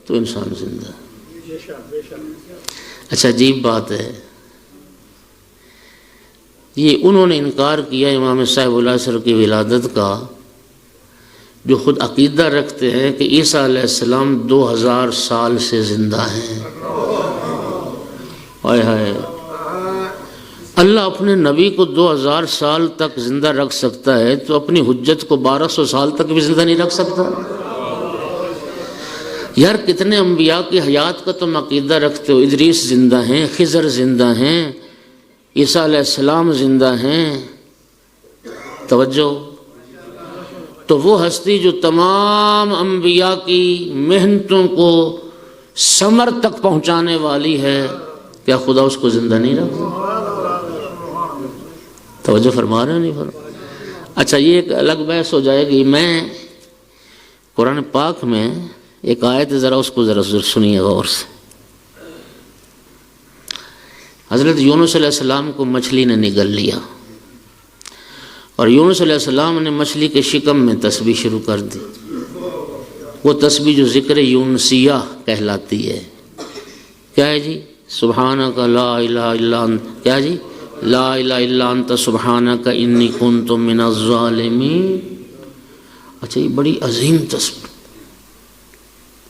تو انسان زندہ ہے۔ اچھا، عجیب بات ہے، یہ انہوں نے انکار کیا امام صاحب العصر کی ولادت کا، جو خود عقیدہ رکھتے ہیں کہ عیسیٰ علیہ السلام 2000 سال سے زندہ ہیں۔ ہائے ہائے، اللہ اپنے نبی کو 2000 سال تک زندہ رکھ سکتا ہے تو اپنی حجت کو 1200 سال تک بھی زندہ نہیں رکھ سکتا؟ یار، کتنے انبیاء کی حیات کا تم عقیدہ رکھتے ہو؟ ادریس زندہ ہیں، خضر زندہ ہیں، عیسیٰ علیہ السلام زندہ ہیں۔ توجہ، تو وہ ہستی جو تمام انبیاء کی محنتوں کو ثمر تک پہنچانے والی ہے، کیا خدا اس کو زندہ نہیں رکھتا؟ توجہ فرما رہے ہیں نہیں فرما؟ اچھا یہ ایک الگ بحث ہو جائے گی. میں قرآن پاک میں ایک آیت ذرا اس کو ذرا سنیے غور سے. حضرت یونس علیہ السلام کو مچھلی نے نگل لیا اور یونس علیہ السلام نے مچھلی کے شکم میں تسبیح شروع کر دی. وہ تسبیح جو ذکر یونسیہ کہلاتی ہے، کیا ہے جی؟ سبحانک لا الہ الا انت، کیا جی؟ لا الہ الا انت سبحانک انی کنت من الظالمین. اچھا یہ بڑی عظیم تسبیح،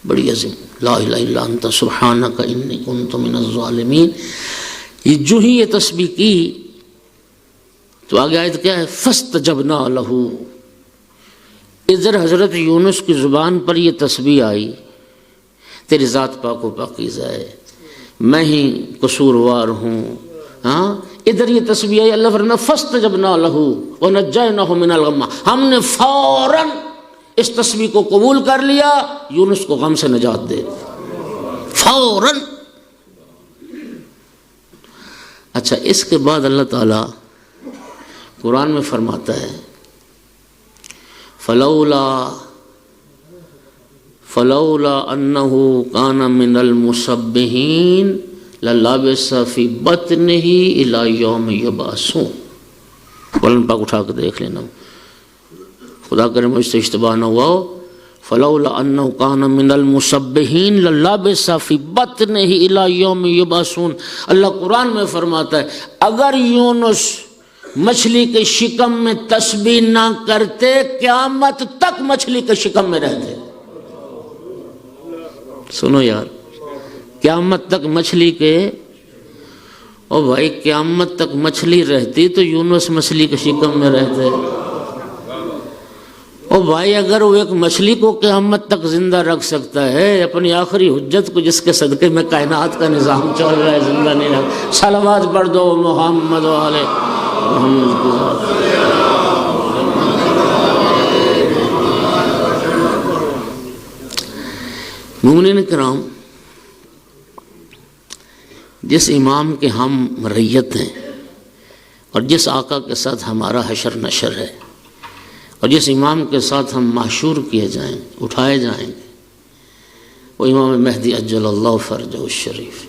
بڑی عظیم، لا الہ الا انت سبحانک انی کنت من الظالمین. یہ جو ہی یہ تسبیح کی تو آگے آیت کیا ہے؟ فاستجبنا لہ. ادھر حضرت یونس کی زبان پر یہ تسبیح آئی، تیری ذات پاک و پاکیزہ ہے، میں ہی قصوروار ہوں. ہاں ادھر یہ تسبیح آئی، اللہ فرمایا فاستجبنا لہ ونجیناہ من الغم. ہم نے فوراً اس تسبیح کو قبول کر لیا، یونس کو غم سے نجات دے فوراً. اچھا اس کے بعد اللہ تعالیٰ قرآن میں فرماتا ہے فلولا انہ کان من المسبحین للبث فی بطنہ الی یوم یبعثون. قرآن پاک اٹھا کے دیکھ لینا، خدا کرے مجھ سے اشتباہ نہ ہوا. فلولا انہ کان من المسبحین للبث فی بطنہ الی یوم یبعثون. اللہ قرآن میں فرماتا ہے اگر یونس مچھلی کے شکم میں تسبیح نہ کرتے قیامت تک مچھلی کے شکم میں رہتے. سنو یار، قیامت تک مچھلی کے، او بھائی قیامت تک مچھلی رہتی تو یونس مچھلی کے شکم میں رہتے. او بھائی اگر وہ ایک مچھلی کو قیامت تک زندہ رکھ سکتا ہے، اپنی آخری حجت کو جس کے صدقے میں کائنات کا نظام چل رہا ہے زندہ نہیں رکھ. صلوات پڑھ دو محمد والے محمد کی ذات. مومنین کرام، جس امام کے ہم ریت ہیں اور جس آقا کے ساتھ ہمارا حشر نشر ہے اور جس امام کے ساتھ ہم محشور کیے جائیں، اٹھائے جائیں گے، وہ امام مہدی عجل اللہ فرجہ الشریف.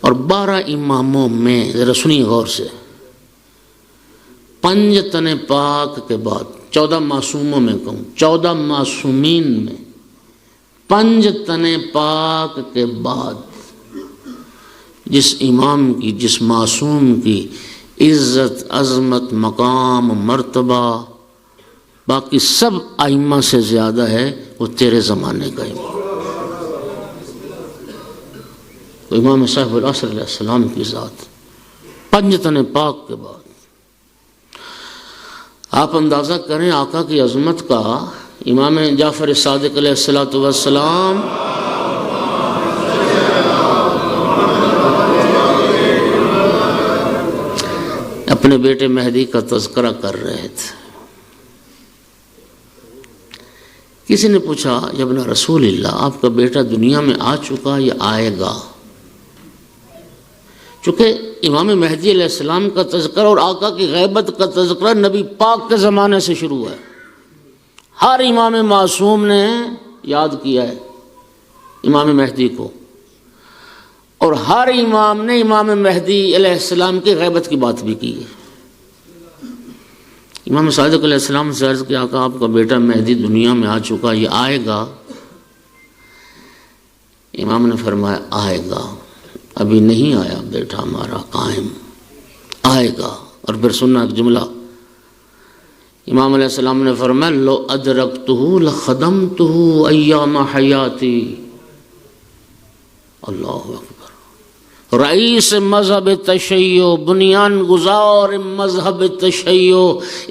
اور 12 اماموں میں ذرا سنیے غور سے، 5 تن پاک کے بعد 14 معصوموں میں کہوں، 14 معصومین میں 5 تن پاک کے بعد جس امام کی، جس معصوم کی عزت، عظمت، مقام، مرتبہ باقی سب ائمہ سے زیادہ ہے، وہ تیرے زمانے کا امام، امام صاحب العصر علیہ السلام کی ذات. 5 تن پاک کے بعد آپ اندازہ کریں آقا کی عظمت کا. امام جعفر صادق علیہ السلام اپنے بیٹے مہدی کا تذکرہ کر رہے تھے. کسی نے پوچھا ابن رسول اللہ، آپ کا بیٹا دنیا میں آ چکا یا آئے گا؟ چونکہ امام مہدی علیہ السلام کا تذکرہ اور آقا کی غیبت کا تذکرہ نبی پاک کے زمانے سے شروع ہے. ہر امام معصوم نے یاد کیا ہے امام مہدی کو، اور ہر امام نے امام مہدی علیہ السلام کی غیبت کی بات بھی کی ہے. امام صادق علیہ السلام سے عرض کیا کہ آپ کا بیٹا مہدی دنیا میں آ چکا، یہ آئے گا؟ امام نے فرمایا آئے گا، ابھی نہیں آیا بیٹا ہمارا قائم، آئے گا. اور پھر سننا ایک جملہ، امام علیہ السلام نے فرمایا لو ادرکتہ لخدمتہ ایام حیاتی. اللہ اکبر. رئیس مذہب تشیع، بنیان گزار مذہب تشیع،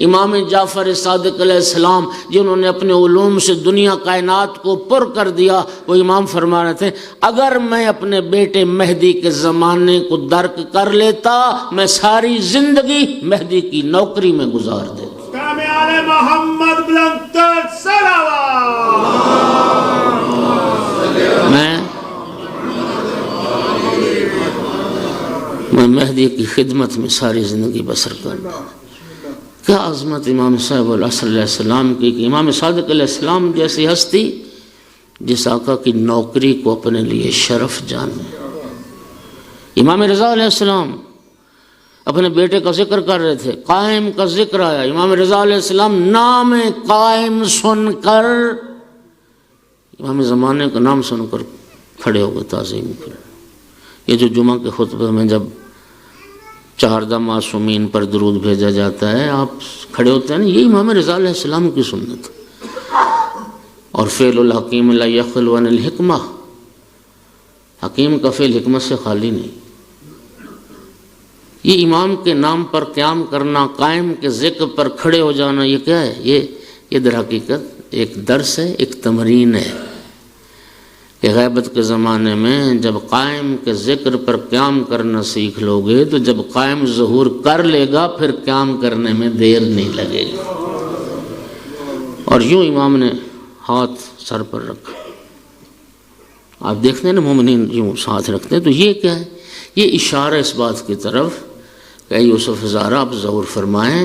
امام جعفر صادق علیہ السلام جنہوں نے اپنے علوم سے دنیا کائنات کو پر کر دیا، وہ امام فرما رہے تھے اگر میں اپنے بیٹے مہدی کے زمانے کو درک کر لیتا، میں ساری زندگی مہدی کی نوکری میں گزار دیتا. محمد بلند صلوات. میں مہدی کی خدمت میں ساری زندگی بسر کرنا. کیا عظمت امام صاحب العصر علیہ السلام کی کہ امام صادق علیہ السلام جیسی ہستی جس آقا کی نوکری کو اپنے لیے شرف جانے. امام رضا علیہ السلام اپنے بیٹے کا ذکر کر رہے تھے، قائم کا ذکر آیا. امام رضا علیہ السلام نام قائم سن کر، امام زمانے کا نام سن کر کھڑے ہو گئے تعظیم کرے. یہ جو جمعہ کے خطبے میں جب 4 معصومین پر درود بھیجا جاتا ہے آپ کھڑے ہوتے ہیں نا، یہ امام رضا علیہ السلام کی سنت. اور فعل الحکیم لا یخلو عن الحکمہ، حکیم کا فعل حکمت سے خالی نہیں. یہ امام کے نام پر قیام کرنا، قائم کے ذکر پر کھڑے ہو جانا، یہ کیا ہے؟ یہ در حقیقت ایک درس ہے، ایک تمرین ہے کہ غیبت کے زمانے میں جب قائم کے ذکر پر قیام کرنا سیکھ لو گے تو جب قائم ظہور کر لے گا پھر قیام کرنے میں دیر نہیں لگے گی. اور یوں امام نے ہاتھ سر پر رکھا. آپ دیکھتے ہیں نا مومنین یوں ہاتھ رکھتے ہیں، تو یہ کیا ہے؟ یہ اشارہ اس بات کی طرف کہ یوسف زارا آپ ظہور فرمائیں،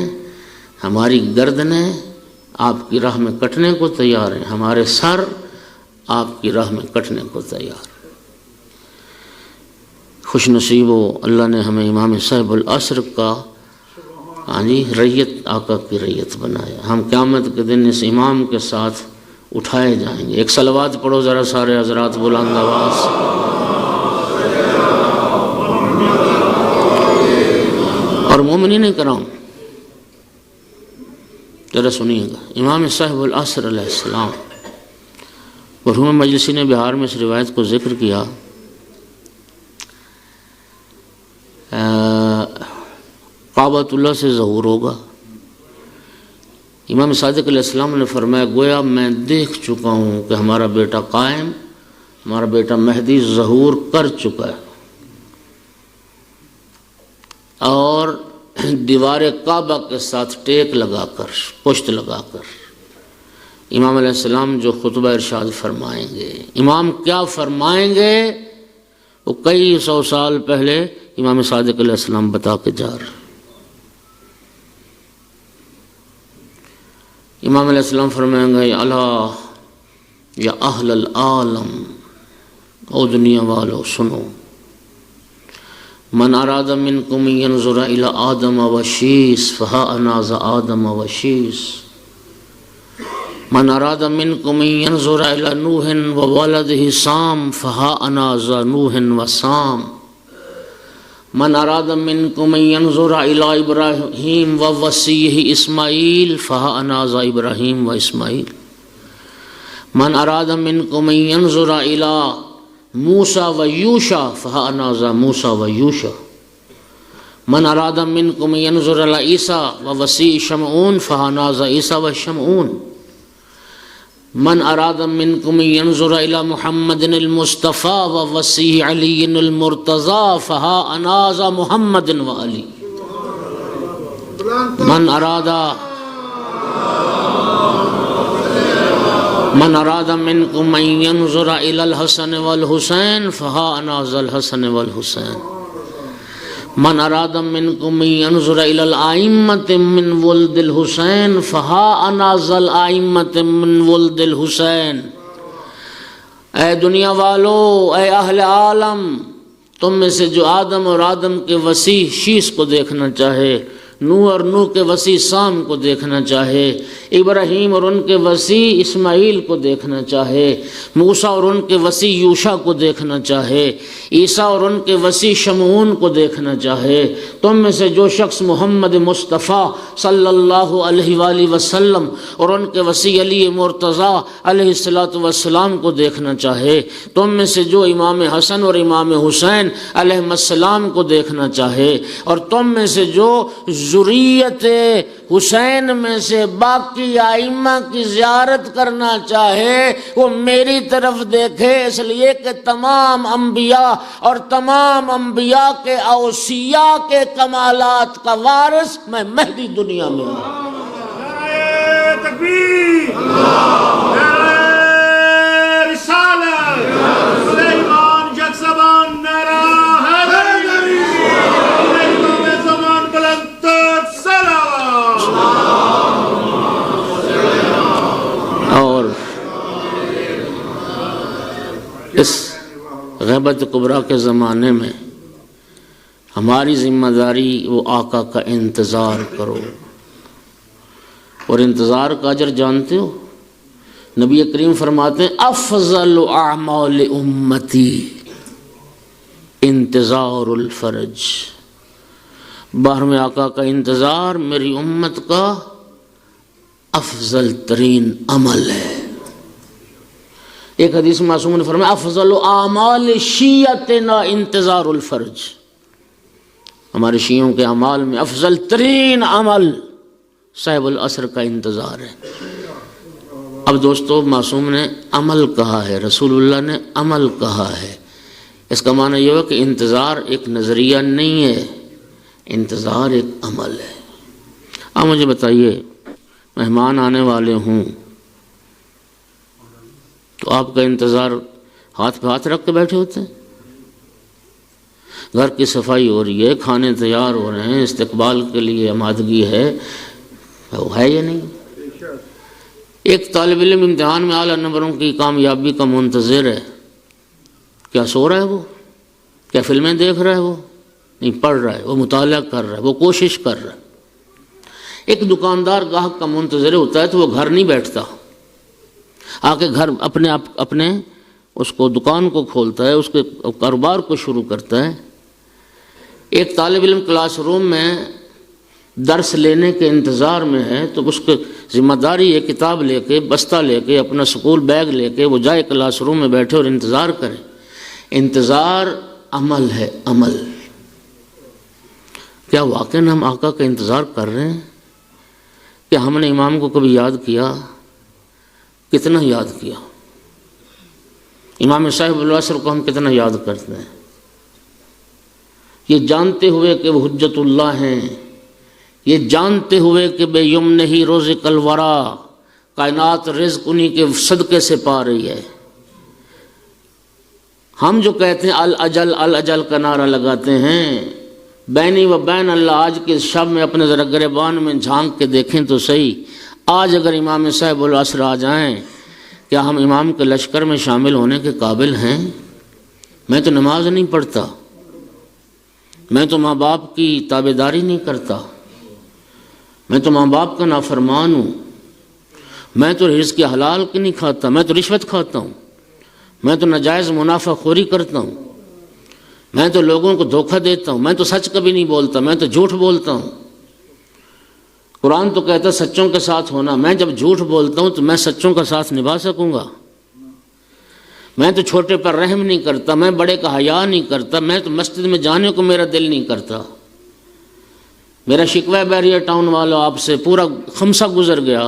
ہماری گردنیں آپ کی راہ میں کٹنے کو تیار ہیں، ہمارے سر آپ کی راہ میں کٹنے کو تیار. خوش نصیب ہو اللہ نے ہمیں امام صاحب العصر کا ریت، آقا کی ریت بنایا. ہم قیامت کے دن اس امام کے ساتھ اٹھائے جائیں گے. ایک صلوات پڑھو ذرا سارے حضرات بلند آواز سے. اور مومنین کرام ذرا سنیے گا، امام صاحب العصر علیہ السلام، مرحوم مجلسی نے بہار میں اس روایت کو ذکر کیا. کعبۃ اللہ سے ظہور ہوگا. امام صادق علیہ السلام نے فرمایا گویا میں دیکھ چکا ہوں کہ ہمارا بیٹا قائم، ہمارا بیٹا مہدی ظہور کر چکا ہے. اور دیوار کعبہ کے ساتھ ٹیک لگا کر، پشت لگا کر امام علیہ السلام جو خطبہ ارشاد فرمائیں گے، امام کیا فرمائیں گے وہ کئی 100 سال پہلے امام صادق علیہ السلام بتا کے جا رہے. امام علیہ السلام فرمائیں گے اللہ یا اہل العالم، او دنیا والو سنو، من اراد منکم ینظر الی آدم و شیس فہا انا ذا آدم و شیس، من اراد منکم ینظر الی نوح و ولدہ سام فہا انا ذا نوح و سام، من اراد منکم ینظر الی ابراہیم و وصیہ اسماعیل فہا انا ذا ابراہیم و اسماعیل، من اراد منکم ینظر الی موسیٰ و یوشع فہا انا ذا موسیٰ و یوشع، من اراد منکم ینظر الی عیسیٰ و وصیہ شمعون فہا انا ذا عیسیٰ و شمعون، من اراد منکم ینظر الی محمد المصطفیٰ و وصیہ علی المرتضیٰ فہا انا ذا محمد و علی، من اراد منکم ان ینظر الی الحسن والحسین فہا انا ذا الحسن والحسین، من اراد منکم ان ینظر الی الائمۃ من ولد الحسین فہا انا ذا الائمۃ من ولد الحسین. اے دنیا والو، اے اہل عالم، تم میں سے جو آدم اور آدم کے وسیع شیش کو دیکھنا چاہے، نوح اور نوح کے وسیع سام کو دیکھنا چاہے، ابراہیم اور ان کے وسیع اسماعیل کو دیکھنا چاہے، موسیٰ اور ان کے وسیع یوشع کو دیکھنا چاہے، عیسیٰ اور ان کے وسیع شمعون کو دیکھنا چاہے، تم میں سے جو شخص محمد مصطفیٰ صلی اللہ علیہ وآلہ وسلم اور ان کے وسیع علی مرتضیٰ علیہ السلام کو دیکھنا چاہے، تم میں سے جو امام حسن اور امام حسین علیہ السلام کو دیکھنا چاہے، اور تم میں سے جو ذریت حسین میں سے باقی ائمہ کی زیارت کرنا چاہے وہ میری طرف دیکھے، اس لیے کہ تمام انبیاء اور تمام انبیاء کے اوصیاء کے کمالات کا وارث میں مہدی دنیا میں ہوں. نعرہ تکبیر، نعرہ رسالت، سلیمان جگ زبان، نعرہ حیدری. اس غیبت کبریٰ کے زمانے میں ہماری ذمہ داری وہ آقا کا انتظار کرو. اور انتظار کا اجر جانتے ہو؟ نبی کریم فرماتے ہیں افضل اعمال امتی انتظار الفرج. باہر آقا کا انتظار میری امت کا افضل ترین عمل ہے. ایک حدیث معصوم نے فرمایا افضل اعمال شیعتنا انتظار الفرج. ہمارے شیعوں کے اعمال میں افضل ترین عمل صاحب العصر کا انتظار ہے. اب دوستو معصوم نے عمل کہا ہے، رسول اللہ نے عمل کہا ہے. اس کا معنی یہ ہے کہ انتظار ایک نظریہ نہیں ہے، انتظار ایک عمل ہے. اب مجھے بتائیے، مہمان آنے والے ہوں تو آپ کا انتظار ہاتھ پہ ہاتھ رکھ کے بیٹھے ہوتے ہیں؟ گھر کی صفائی ہو رہی ہے، کھانے تیار ہو رہے ہیں، استقبال کے لیے آمادگی ہے، وہ ہے یا نہیں؟ ایک طالب علم امتحان میں اعلیٰ نمبروں کی کامیابی کا منتظر ہے، کیا سو رہا ہے وہ؟ کیا فلمیں دیکھ رہا ہے وہ؟ نہیں، پڑھ رہا ہے، وہ مطالعہ کر رہا ہے، وہ کوشش کر رہا ہے. ایک دکاندار گاہک کا منتظر ہوتا ہے تو وہ گھر نہیں بیٹھتا، آ کے گھر اپنے اس کو دکان کو کھولتا ہے، اس کے کاروبار کو شروع کرتا ہے. ایک طالب علم کلاس روم میں درس لینے کے انتظار میں ہے تو اس کی ذمہ داری ہے کتاب لے کے، بستہ لے کے، اپنا سکول بیگ لے کے وہ جائے کلاس روم میں بیٹھے اور انتظار کرے. انتظار عمل ہے، عمل. کیا واقعاً ہم آقا کا انتظار کر رہے ہیں؟ کہ ہم نے امام کو کبھی یاد کیا؟ کتنا یاد کیا؟ امام صاحب العصر کو ہم کتنا یاد کرتے ہیں؟ یہ جانتے ہوئے کہ وہ حجت اللہ ہیں، یہ جانتے ہوئے کہ بے یمن ہی روز الورا کائنات رزق انہی کے صدقے سے پا رہی ہے. ہم جو کہتے ہیں الاجل الاجل کا نعرہ لگاتے ہیں، بینی و بین اللہ، آج کے شب میں اپنے ذرا گریبان میں جھانک کے دیکھیں تو صحیح. آج اگر امام صاحب العصر آ جائیں، کیا ہم امام کے لشکر میں شامل ہونے کے قابل ہیں؟ میں تو نماز نہیں پڑھتا، میں تو ماں باپ کی تابعداری نہیں کرتا، میں تو ماں باپ کا نافرمان ہوں، میں تو رزق حلال کی نہیں کھاتا، میں تو رشوت کھاتا ہوں، میں تو ناجائز منافع خوری کرتا ہوں، میں تو لوگوں کو دھوکہ دیتا ہوں، میں تو سچ کبھی نہیں بولتا، میں تو جھوٹ بولتا ہوں. قرآن تو کہتا ہے سچوں کے ساتھ ہونا. میں جب جھوٹ بولتا ہوں تو میں سچوں کا ساتھ نبھا سکوں گا؟ میں تو چھوٹے پر رحم نہیں کرتا، میں بڑے کا حیا نہیں کرتا، میں تو مسجد میں جانے کو میرا دل نہیں کرتا. میرا شکوہ بیریا ٹاؤن والوں آپ سے پورا خمسہ گزر گیا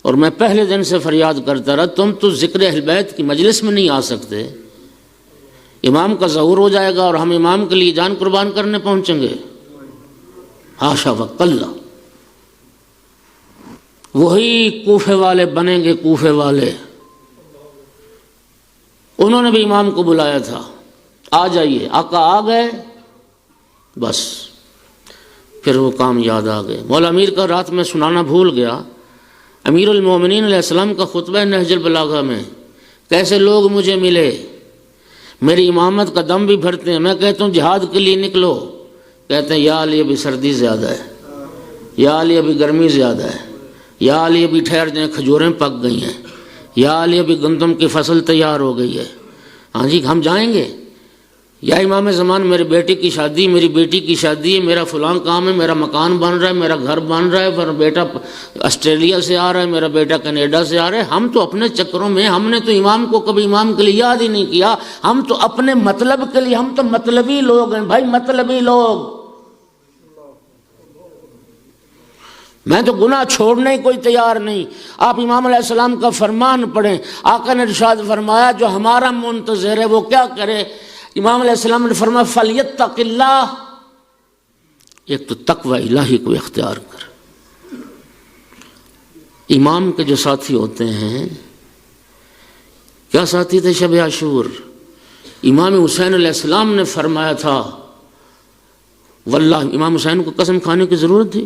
اور میں پہلے دن سے فریاد کرتا رہا، تم تو ذکر اہل بیت کی مجلس میں نہیں آ سکتے. امام کا ظہور ہو جائے گا اور ہم امام کے لیے جان قربان کرنے پہنچیں گے؟ حاشا وکلا. وہی کوفے والے بنیں گے، کوفے والے. انہوں نے بھی امام کو بلایا تھا، آ جائیے. آقا آ گئے، بس پھر وہ کام یاد آ گئے. مولا امیر کا رات میں سنانا بھول گیا، امیر المومنین علیہ السلام کا خطبہ نہج البلاغہ میں کیسے لوگ مجھے ملے، میری امامت کا دم بھی بھرتے ہیں. میں کہتا ہوں جہاد کے لیے نکلو، کہتے ہیں یا علی ابھی سردی زیادہ ہے، یا علی ابھی گرمی زیادہ ہے، یا علی ابھی ٹھہر جائیں کھجوریں پک گئی ہیں، یا علی ابھی گندم کی فصل تیار ہو گئی ہے. ہاں جی ہم جائیں گے. یا امام زمان میرے بیٹے کی شادی، میری بیٹی کی شادی ہے، میرا فلاں کام ہے، میرا مکان بن رہا ہے، میرا گھر بن رہا ہے، میرا بیٹا آسٹریلیا سے آ رہا ہے، میرا بیٹا کینیڈا سے آ رہا ہے. ہم تو اپنے چکروں میں، ہم نے تو امام کو کبھی امام کے لیے یاد ہی نہیں کیا. ہم تو اپنے مطلب کے لیے، ہم تو مطلبی لوگ ہیں بھائی، مطلبی لوگ. میں تو گناہ چھوڑنے کوئی تیار نہیں. آپ امام علیہ السلام کا فرمان پڑھیں. آقا نے ارشاد فرمایا جو ہمارا منتظر ہے وہ کیا کرے. امام علیہ السلام نے فرمایا فَلْيَتَّقِ اللَّهِ، ایک تو تقوی الہی کو اختیار کر. امام کے جو ساتھی ہوتے ہیں، کیا ساتھی تھے شب عاشور؟ امام حسین علیہ السلام نے فرمایا تھا، واللہ امام حسین کو قسم کھانے کی ضرورت تھی.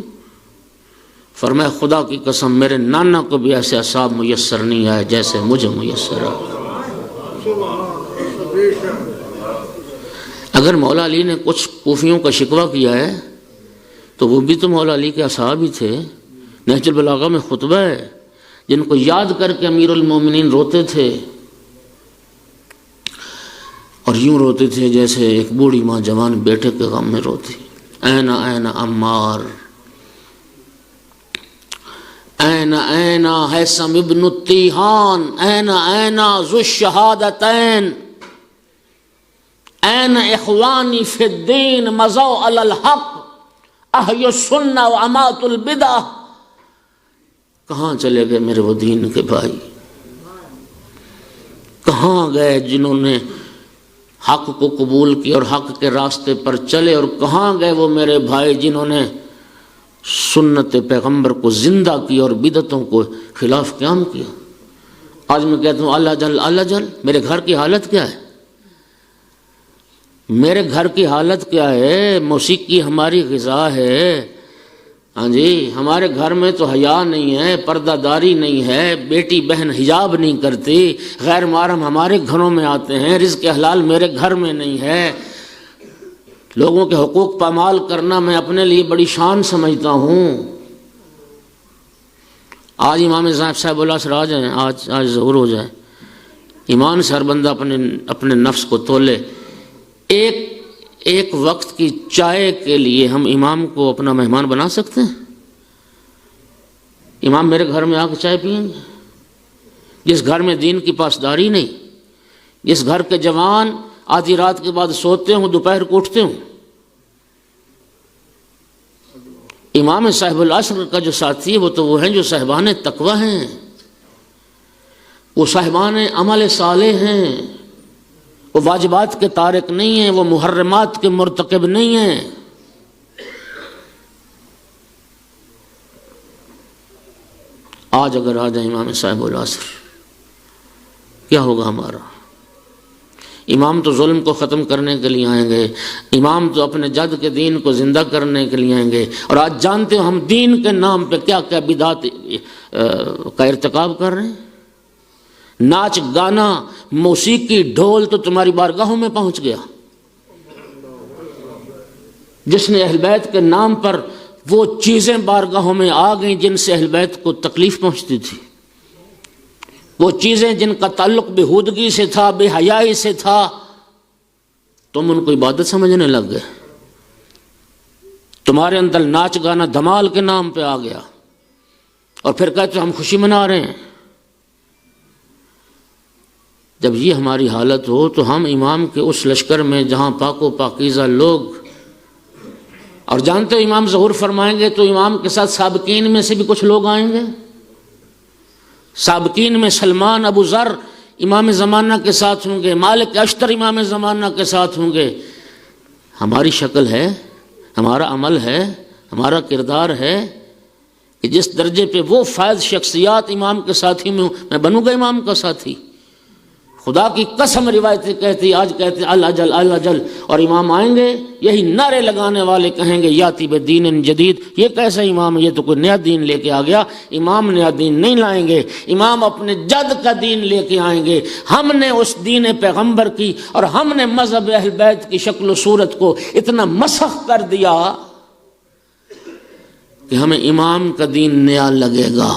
فرمایا خدا کی قسم میرے نانا کو بھی ایسے اصحاب میسر نہیں آئے جیسے مجھے میسر آئے. اگر مولا علی نے کچھ کوفیوں کا شکوہ کیا ہے تو وہ بھی تو مولا علی کے اصحاب ہی تھے. نہج البلاغہ میں خطبہ ہے جن کو یاد کر کے امیر المومنین روتے تھے، اور یوں روتے تھے جیسے ایک بوڑھی ماں جوان بیٹے کے غم میں روتی. این این عمار، این این حیثم ابن التیہان، این این ذو الشہادتین، این اخوانی فی الدین مضوا علی الحق احیوا السنہ واماتوا البدع. کہاں چلے گئے میرے وہ دین کے بھائی؟ کہاں گئے جنہوں نے حق کو قبول کیا اور حق کے راستے پر چلے؟ اور کہاں گئے وہ میرے بھائی جنہوں نے سنت پیغمبر کو زندہ کیا اور بدعتوں کو خلاف قیام کیا؟ آج میں کہتا ہوں اللہ جل اللہ جل، میرے گھر کی حالت کیا ہے؟ میرے گھر کی حالت کیا ہے؟ موسیقی ہماری غذا ہے. ہاں جی، ہمارے گھر میں تو حیا نہیں ہے، پردہ داری نہیں ہے، بیٹی بہن حجاب نہیں کرتی، غیر محرم ہمارے گھروں میں آتے ہیں، رزق حلال میرے گھر میں نہیں ہے. لوگوں کے حقوق پامال کرنا میں اپنے لیے بڑی شان سمجھتا ہوں. آج امام صاحب اللہ سے آ جائیں، آج ظہور ہو جائے، ایمان سے ہر بندہ اپنے نفس کو تولے. ایک وقت کی چائے کے لیے ہم امام کو اپنا مہمان بنا سکتے ہیں؟ امام میرے گھر میں آ کے چائے پئیں گے؟ جس گھر میں دین کی پاسداری نہیں، جس گھر کے جوان آدھی رات کے بعد سوتے ہوں، دوپہر کو اٹھتے ہوں. امام صاحب العصر کا جو ساتھی ہے وہ ہیں جو صاحبان تقوی ہیں، وہ صاحبان عمل صالح ہیں، وہ واجبات کے تارک نہیں ہیں، وہ محرمات کے مرتکب نہیں ہیں. آج اگر آ جائیں امام صاحب العصر، کیا ہوگا ہمارا؟ امام تو ظلم کو ختم کرنے کے لیے آئیں گے، امام تو اپنے جد کے دین کو زندہ کرنے کے لیے آئیں گے. اور آج جانتے ہو ہم دین کے نام پہ کیا کیا بدعات کا ارتکاب کر رہے ہیں. ناچ گانا موسیقی ڈھول تو تمہاری بارگاہوں میں پہنچ گیا. جس نے اہل بیت کے نام پر وہ چیزیں بارگاہوں میں آ گئیں جن سے اہل بیت کو تکلیف پہنچتی تھی، وہ چیزیں جن کا تعلق بےہودگی سے تھا، بے حیائی سے تھا، تم ان کو عبادت سمجھنے لگ گئے. تمہارے اندر ناچ گانا دھمال کے نام پہ آ گیا اور پھر کہتے ہم خوشی منا رہے ہیں. جب یہ ہماری حالت ہو تو ہم امام کے اس لشکر میں جہاں پاک و پاکیزہ لوگ، اور جانتے ہو امام ظہور فرمائیں گے تو امام کے ساتھ سابقین میں سے بھی کچھ لوگ آئیں گے. سابقین میں سلمان ابو ذر امام زمانہ کے ساتھ ہوں گے، مالک اشتر امام زمانہ کے ساتھ ہوں گے. ہماری شکل ہے، ہمارا عمل ہے، ہمارا کردار ہے کہ جس درجے پہ وہ فائز شخصیات امام کے ساتھی میں ہوں، میں بنوں گا امام کا ساتھی. خدا کی قسم روایتیں کہتی، آج کہتے ہیں اللہ جل اللہ جل، اور امام آئیں گے یہی نعرے لگانے والے کہیں گے یاتی بدین جدید. یہ کیسا امام ہے؟ یہ تو کوئی نیا دین لے کے آ گیا. امام نیا دین نہیں لائیں گے، امام اپنے جد کا دین لے کے آئیں گے. ہم نے اس دین پیغمبر کی اور ہم نے مذہب اہل بیت کی شکل و صورت کو اتنا مسخ کر دیا کہ ہمیں امام کا دین نیا لگے گا.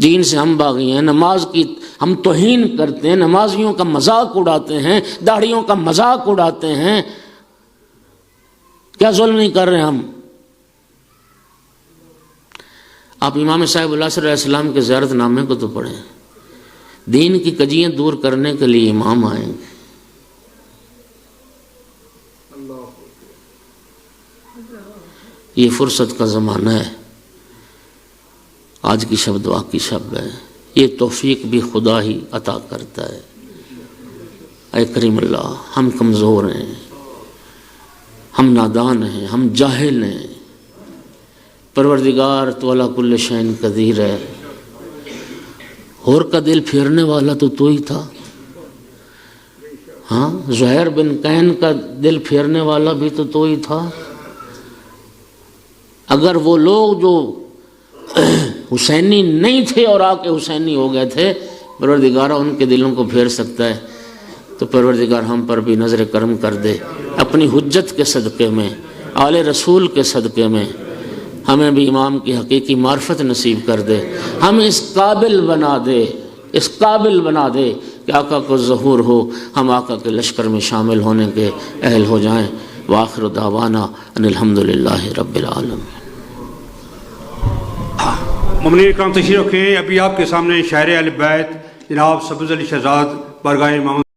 دین سے ہم باغی ہیں، نماز کی ہم توہین کرتے ہیں، نمازیوں کا مذاق اڑاتے ہیں، داڑھیوں کا مذاق اڑاتے ہیں. کیا ظلم نہیں کر رہے ہم؟ آپ امام صاحب العصر علیہ السلام کے زیارت نامے کو تو پڑھیں. دین کی کجیاں دور کرنے کے لیے امام آئیں گے. یہ فرصت کا زمانہ ہے. آج کی شب دعا کی شب ہے. یہ توفیق بھی خدا ہی عطا کرتا ہے. اے کریم اللہ، ہم کمزور ہیں، ہم نادان ہیں، ہم جاہل ہیں. پروردگار تو علی کل شیء قدیر ہے. ہور کا دل پھیرنے والا تو ہی تھا. ہاں، زہیر بن قین کا دل پھیرنے والا بھی تو ہی تھا. اگر وہ لوگ جو حسینی نہیں تھے اور آ کے حسینی ہو گئے تھے، پروردگار ان کے دلوں کو پھیر سکتا ہے تو پروردگار ہم پر بھی نظر کرم کر دے، اپنی حجت کے صدقے میں، آل رسول کے صدقے میں ہمیں بھی امام کی حقیقی معرفت نصیب کر دے، ہمیں اس قابل بنا دے، اس قابل بنا دے کہ آقا کو ظہور ہو، ہم آقا کے لشکر میں شامل ہونے کے اہل ہو جائیں۔ وآخر دعوانا ان الحمدللہ رب العالمین۔ ممنون اکرام تشریف رکھیں۔ ابھی آپ کے سامنے شاعر اہل بیت جناب سبز علی شہزاد بارگاہ امام